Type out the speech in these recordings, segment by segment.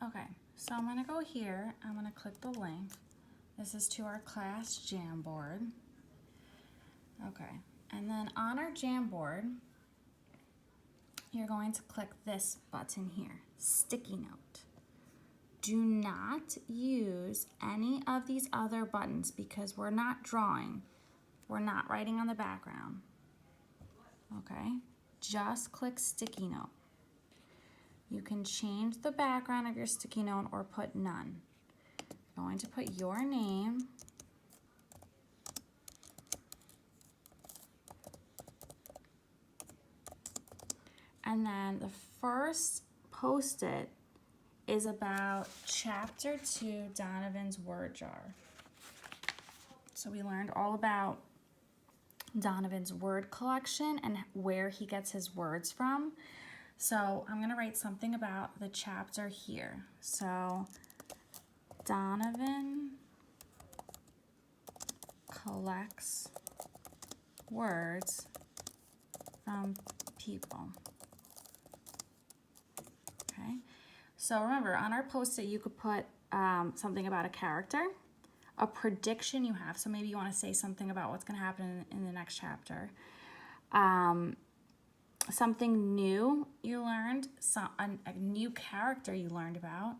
Okay, so I'm gonna go here, I'm gonna click the link. This is to our class Jamboard. Okay, and then on our Jamboard, you're going to click this button here, Sticky Note. Do not use any of these other buttons because we're not drawing. We're not writing on the background. Okay, just click Sticky Note. You can change the background of your sticky note or put none. You're going to put your name, and then the first post-it is about Chapter 2, Donovan's Word Jar. So we learned all about Donovan's word collection and where he gets his words from. So I'm gonna write something about the chapter here. So Donovan collects words from people. Okay, so remember on our post-it you could put something about a character, a prediction you have, so maybe you want to say something about what's going to happen in the next chapter, something new you learned, a new character you learned about,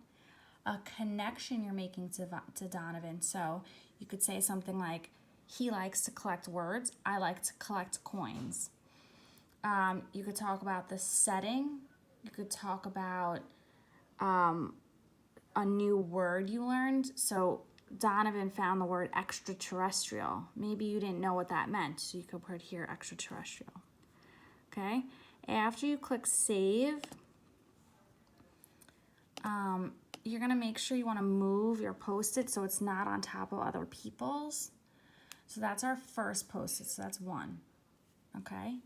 a connection you're making to Donovan. So you could say something like, he likes to collect words, I like to collect coins. You could talk about the setting, you could talk about a new word you learned. So Donovan found the word extraterrestrial. Maybe you didn't know what that meant, so you could put here extraterrestrial. Okay, after you click save, you're gonna make sure you wanna move your post-it so it's not on top of other people's. So that's our first post-it, so that's one, okay?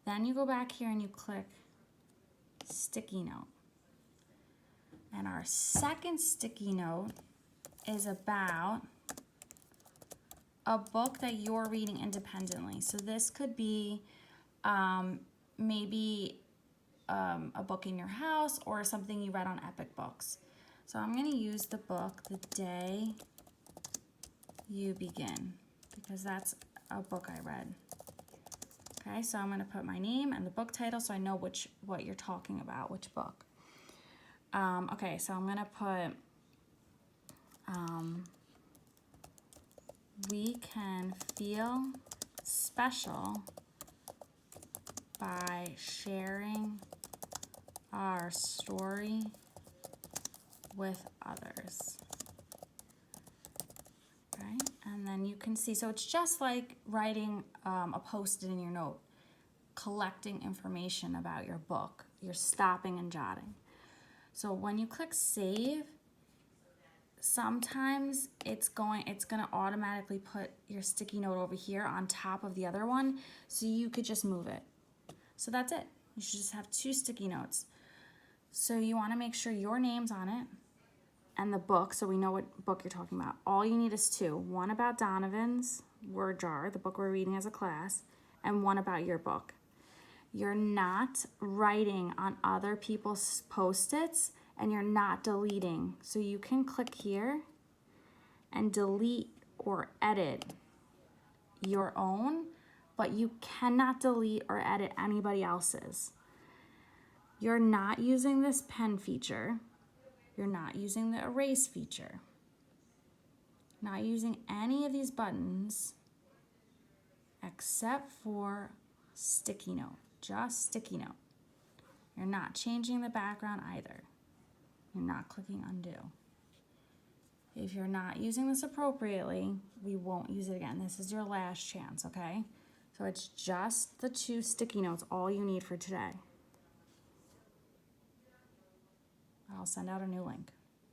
Then you go back here and you click sticky note. And our second sticky note is about a book that you're reading independently. So this could be maybe a book in your house or something you read on Epic Books. So I'm going to use the book The Day You Begin because that's a book I read. Okay, so I'm going to put my name and the book title so I know what you're talking about, which book. Okay, so I'm going to put we can feel special by sharing our story with others. Okay, and then you can see, so it's just like writing a post-it in your note, collecting information about your book. You're stopping and jotting. So when you click save, sometimes it's gonna automatically put your sticky note over here on top of the other one, so you could just move it. So that's it. You should just have two sticky notes. So you wanna make sure your name's on it and the book, so we know what book you're talking about. All you need is two. One about Donovan's Word Jar, the book we're reading as a class, and one about your book. You're not writing on other people's post-its and you're not deleting. So you can click here and delete or edit your own, but you cannot delete or edit anybody else's. You're not using this pen feature. You're not using the erase feature. Not using any of these buttons except for sticky note. Just sticky note. You're not changing the background either. You're not clicking undo. If you're not using this appropriately, we won't use it again. This is your last chance, okay? So it's just the two sticky notes, all you need for today. I'll send out a new link.